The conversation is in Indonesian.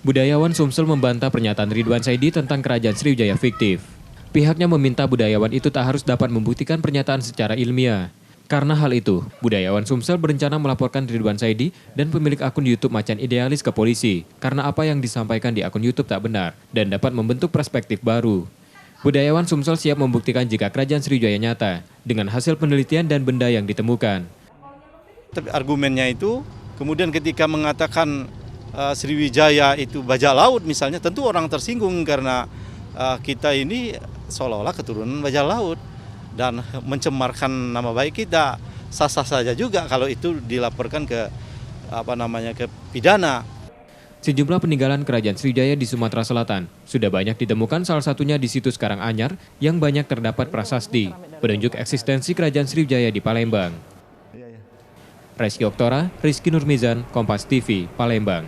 Budayawan Sumsel membantah pernyataan Ridwan Saidi tentang kerajaan Sriwijaya fiktif. Pihaknya meminta budayawan itu tak harus dapat membuktikan pernyataan secara ilmiah. Karena hal itu, budayawan Sumsel berencana melaporkan Ridwan Saidi dan pemilik akun YouTube Macan Idealis ke polisi karena apa yang disampaikan di akun YouTube tak benar dan dapat membentuk perspektif baru. Budayawan Sumsel siap membuktikan jika kerajaan Sriwijaya nyata dengan hasil penelitian dan benda yang ditemukan. Tapi argumennya itu, kemudian ketika mengatakan Sriwijaya itu bajak laut misalnya, tentu orang tersinggung karena kita ini seolah-olah keturunan bajak laut dan mencemarkan nama baik kita. Sah-sah saja juga kalau itu dilaporkan ke ke pidana. Sejumlah peninggalan kerajaan Sriwijaya di Sumatera Selatan sudah banyak ditemukan, salah satunya di situs Karanganyar yang banyak terdapat prasasti penunjuk eksistensi kerajaan Sriwijaya di Palembang. Reski Oktora, Rizky Nurmizan, Kompas TV, Palembang.